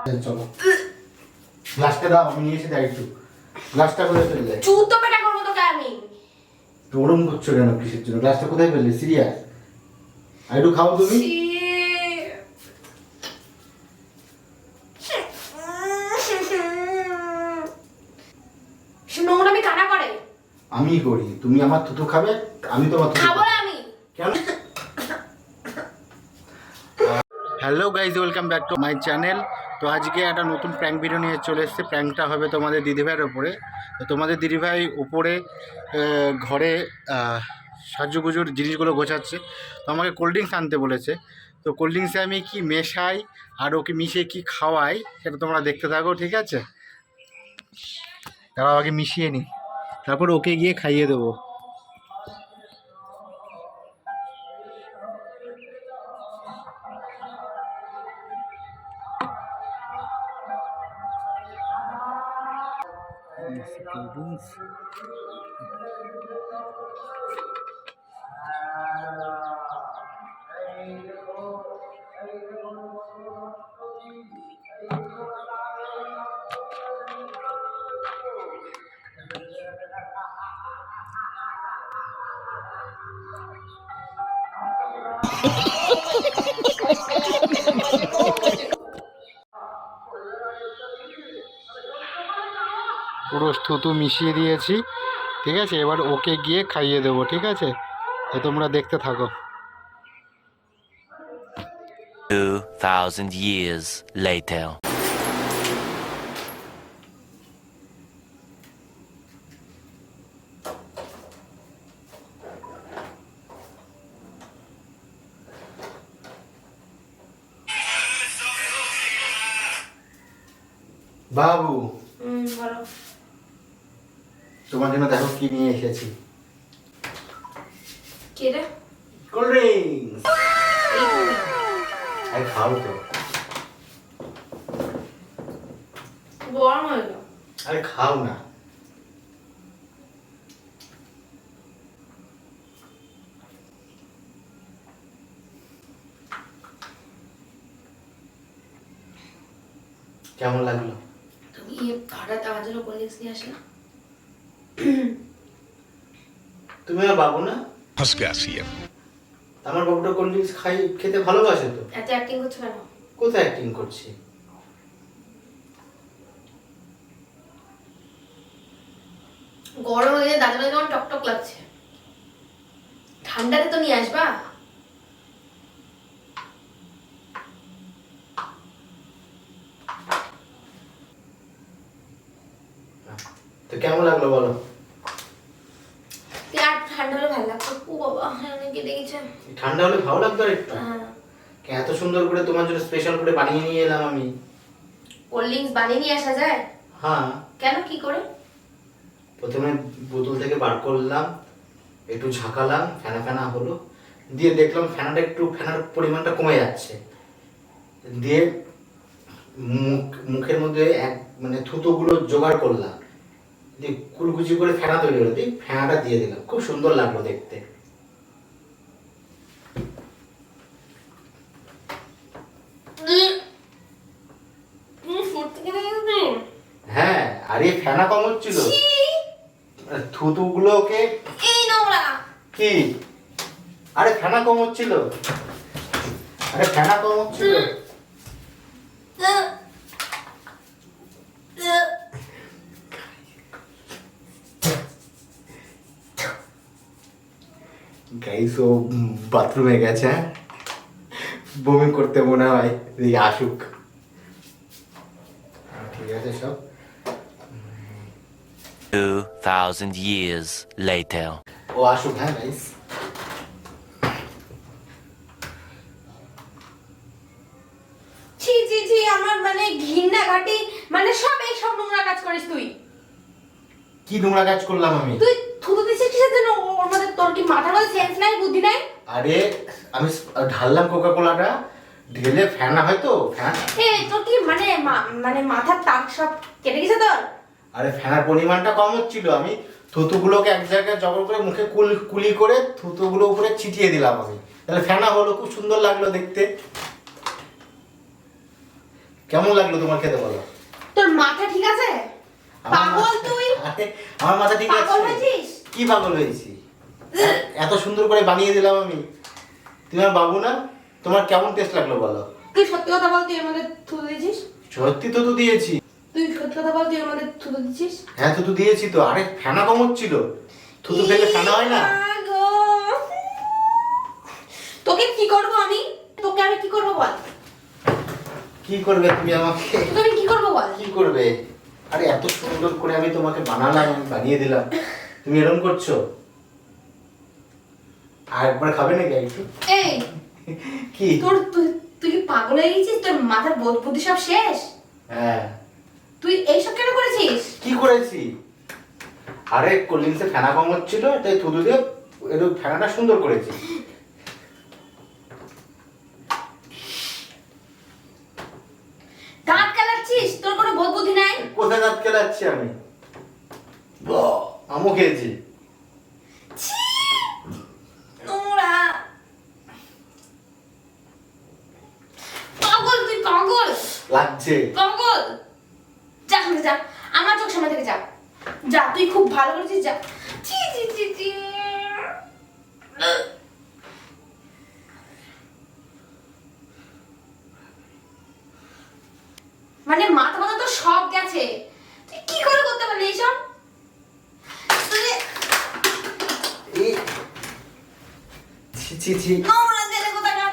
চলো গ্লাসটা দাও, আমি নিয়ে এসে দেয় একটু গ্লাসটা কোথায় ফেললে? চুপ তো পেটা করবো তোকে আমি। ওরম করছো কেন, কিসের জন্য? গ্লাসটা কোথায় ফেললে? সিরিয়াস? আর একটু খাও তুমি। নোংরামি কানা করে। আমি করি, তুমি আমার থুতু খাবে, আমি তোমার থুতু খাবো না আমি। কেন? Hello guys, welcome back to my channel. তো আজকে একটা নতুন প্র্যাঙ্ক ভিডিও নিয়ে চলে এসেছে। প্র্যাঙ্কটা হবে তোমাদের দিদিভাইয়ের ওপরে। তো তোমাদের দিদিভাই উপরে ঘরে সাজুগুজুর জিনিসগুলো গোছাচ্ছে। তো আমাকে কোল্ড ড্রিঙ্কস আনতে বলেছে। তো কোল্ড ড্রিঙ্কসে আমি কি মেশাই আর ওকে মিশিয়ে কি খাওয়াই সেটা তোমরা দেখতে থাকো, ঠিক আছে? তারা আগে মিশিয়ে নিই, তারপর ওকে গিয়ে খাইয়ে দেবো। পুরো থুতু মিশিয়ে দিয়েছি, ঠিক আছে? এবার ওকে গিয়ে খাইয়ে দেবো, ঠিক আছে? তো তোমরা দেখতে থাকো। 2000 years later. বাবু, বলো। তোমার জন্য দেখো কি নিয়ে এসেছি। কি রে? Cold drinks. আরে খাও তো। গরম হয়ে গেল। আরে খাও না। কেমন লাগলো? তুমি হঠাৎ আমার জন্য কোল্ড ড্রিঙ্কস নিয়ে আসলে? তুমি আমার বাবু না? फंस गया सीएम। আমার বাবুটা কোল্ড ড্রিঙ্কস খেতে ভালোবাসে তো। এত অ্যাক্টিং করছো কেন? কোথায় অ্যাক্টিং করছি? গরম হয়ে গেলে দাদা কেমন টকটক লাগছে। ঠান্ডাতে তো নিয়ে আসবা। তো কেমন লাগলো বলো? আর ঠান্ডা হলে ভালো লাগতো। ও বাবা, অনেকে দেখেছে। ঠান্ডা হলে ভালো লাগতো আর একটু। হ্যাঁ, এত সুন্দর করে তোমার জন্য স্পেশাল করে বানিয়ে নিয়ে এলাম আমি। কোল্ড ড্রিঙ্কস বানিয়ে নিয়ে আসা যায়? হ্যাঁ, কেন, কি করে? প্রথমে বোতল থেকে বার করলাম, একটু ঝাঁকালাম, ফেনা ফেনা হলো, দিয়ে দেখলাম ফেনার পরিমাণটা কমে যাচ্ছে, দিয়ে মুখের মধ্যে মানে থুতোগুলো জোগাড় করলাম, দিয়ে কুলকুচি করে ফেনা তৈরি হলো, দিয়ে ফেনাটা দিয়ে দিলাম। খুব সুন্দর লাগলো দেখতে। হ্যাঁ, আর এই ফেনা কম হচ্ছিল, থুতুগুলোকে এই নোংরা। কি? আরে ফেনা কম হচ্ছিল, আরে ফেনা কম হচ্ছিল। গাইস, ও বাথরুমে গেছে, বমি করতে মনে হয়, আসুক। ঠিক আছে সব। 2000 years later. ও আসুক, হ্যাঁ গাইস। ছি ছি ছি, আমার মানে ঘৃণা ঘাটি, মানে সব এই সব নোংরা কাজ করিস তুই। কি নোংরা কাজ করলাম আমি? তুই থুতু দিছিস কিসের জন্য? ওর মধ্যে তোর কি মাথার মধ্যে সেন্স নাই, বুদ্ধি নাই? আরে আমি ঢাললাম কোকা কোলাটা, ঢেলে ফেনা হয় তো ফ্যান। তোর কি মানে মানে মাথার তাক সব কেটে গেছে তোর? আরে ফেনার পরিমাণটা কম হচ্ছিল, আমি থুতুগুলোকে এক জায়গায় জবর করে মুখে কুলি করে থুতুগুলো উপরে ছিটিয়ে দিলাম আমি, তাহলে ফেনা হলো। খুব সুন্দর লাগলো দেখতে। কেমন লাগলো তোমার খেতে বলো? তোর মাথা ঠিক আছে? পাগল তুই? আরে, আমার মাথা ঠিক আছে। পাগল হয়েছিস? কি পাগল হয়েছি? এত সুন্দর করে বানিয়ে দিলাম আমি। তুমি আমার বাবু না? তোমার কেমন টেস্ট লাগলো বলো? তুই সত্যি কথা বল, তুই আমাদের থুতু দিয়েছিস? সত্যি তো দিয়েছি। তুই সত্যি কথা বল, তুই আমাদের থুতু দিয়েছিস? হ্যাঁ তো দিয়েছি তো। আরে ফেনা কম হচ্ছিল। থুতু ফেললে ফেনা হয় না? গো। তোকে কি করবো আমি? তোকে আমি কি করবো বল? কি করবে তুমি আমাকে? তোকে আমি কি করবো বল? কি করবে? আরে এত সুন্দর করে আমি তোমাকে বানালাম, আমি বানিয়ে দিলাম, তুমি এরকম করছো? আর একবার খাবে নাকি একটু? এই কি? তুই কি পাগল হয়ে গেছিস? তোর মাথার বোধ বুদ্ধি সব শেষ? হ্যাঁ। তুই এইসব কেন করেছিস? কি করেছি? আরে কোল্ড ফেনা কম হচ্ছিল, তাই থুতু দিয়ে একটু ফেনাটা সুন্দর করেছি। দাঁত কেলাচ্ছিস? তোর কোনো বোধ বুদ্ধি নাই? কোথায় দাঁত কেলাচ্ছি আমি? আমও খেয়েছি। ছি! নোংরা। পাগল তুই, পাগল লাগছে। পাগল। যা এখান থেকে যা, আমার চোখ সামনে থেকে যা। যা, তুই খুব ভালো করেছিস, যা। ছি ছি ছি ছি। মানে মাথা মাথা তো সব গেছে। তুই কি করে করতে পারলি এইসব? এই ছি ছি ছি। নোংরা জেলে কোথাকার।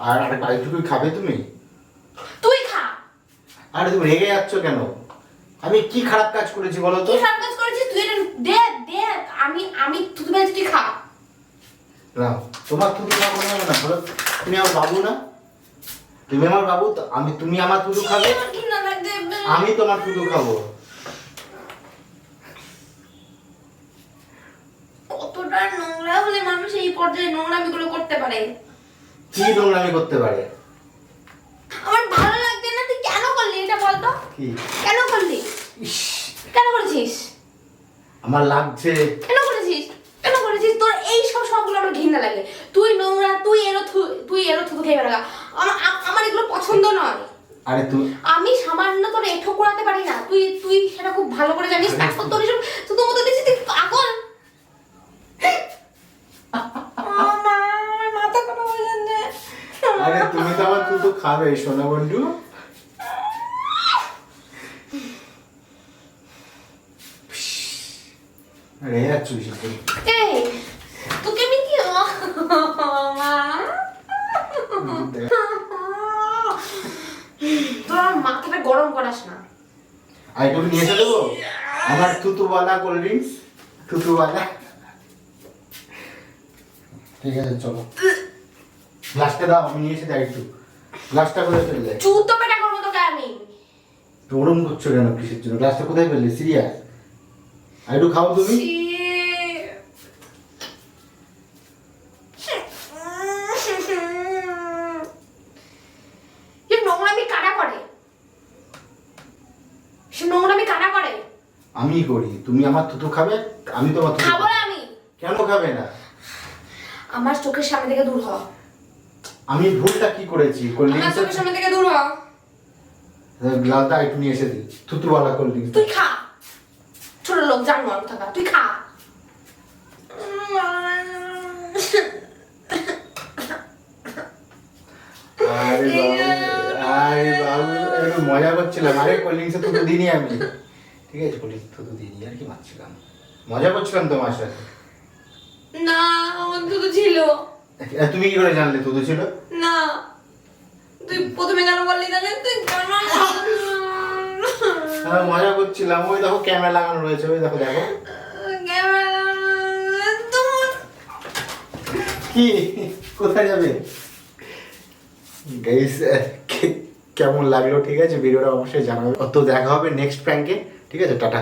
আর আরে বাইটুকুই খাবে তুমি? তুই খা। আরে তুমি রেগে যাচ্ছ কেন? আমি কি খারাপ কাজ করেছি বলো তো? কি খারাপ কাজ করেছিস তুই? এটা দেখ দেখ, আমি থুতু ফেলেছি, তুই খা। না, তোমার থুতু খাবো না না, বলো তুমি আমার বাবু না? তুমি আমার বাবু তো তুমি আমার থুতু খাবে, আমার ঘৃণা লাগছে। আমি তোমার থুতু খাবো। কতটা নোংরা হলে মানুষ এই পর্যায়ে নোংরামিগুলো করতে পারে? কি নোংরামি করতে পারে? আমার ভালো লাগছে না। তুই কেন করলি এটা বল তো? কি? কেন করলি? ইস, কেন করেছিস? আমার লাগছে। কেন করেছিস? কেন করেছিস? তোর এই সব সবগুলো আমার ঘৃণা লাগে। তুই নোংরা, তুই এরো থুতু খেয়ে বেড়া। আমার এগুলো পছন্দ নয়। আরে তুই আমি সামান্য তোর এঠো করাতে পারি না, তুই সেটা খুব ভালো করে জানিস। আরে তারপর তোর এসব শুধু মতো দিচ্ছিস, তুই পাগল। আমার মাথা খারাপ হয়ে যাচ্ছে। আরে তুমি তো আমার থুতু খাবে সোনা বন্ধু। আরে যাচ্ছ কিসের? এই তোকে আমি কি মা, তোর আমার মাথাটা গরম করাস না। আর একটু নিয়ে এসে দেবো আমার থুতুওয়ালা কোল্ড ড্রিঙ্কস, থুতুওয়ালা। ঠিক আছে চলো, গ্লাসটা দাও, আমি নিয়ে এসে দেয় একটু। গ্লাসটা কোথায় ফেললে? চুতো পেটা করবো তোকে আমি। ওরম করছো কেন কিসের জন্য? গ্লাসটা কোথায় ফেললে? সিরিয়াস? আর একটু খাও তুমি। ছি। এই নোংরামি কারা করে? সে নোংরামি কারা করে? আমি করি। তুমি আমার থুতু খাবে, আমি তোমার থুতু খাবো খাবো। না আমি। কেন খাবে না? আমার চোখের সামনে থেকে দূর হ। আমি ভুলটা কি করেছি? কোল্ড আমার চোখের ড্রিঙ্কস সামনে থেকে দূর হ। গ্লাসটা একটু নিয়ে এসে দিই, থুতুওয়ালা কোল্ড ড্রিঙ্কস। তুই খা। ছোট লোক জানোয়ার থাকা, তুই খা। আরে বাবু, আরে বাবু, একটু মজা করছিলাম। আরে কোল্ড ড্রিঙ্কসে থুতু দিইনি আমি। ঠিক আছে, কোল্ড ড্রিঙ্কস থুতু দিইনি, আর কি মারছিলাম, মজা করছিলাম তোমার সাথে। না, আমার দুটো ছিল তুমি কি করে জানলে থুতু ছিল? না। তুই প্রথমে কেন বললি তাহলে? তুই কেন? আমি মজা করছিলাম। ওই দেখো ক্যামেরা লাগানো রয়েছে, ওই দেখো দেখো। কি কোথায় যাবে? গাইস, কেমন লাগলো ঠিক আছে ভিডিওটা অবশ্যই জানাবে। তো দেখা হবে নেক্সট প্র্যাঙ্কে। ঠিক আছে, টাটা।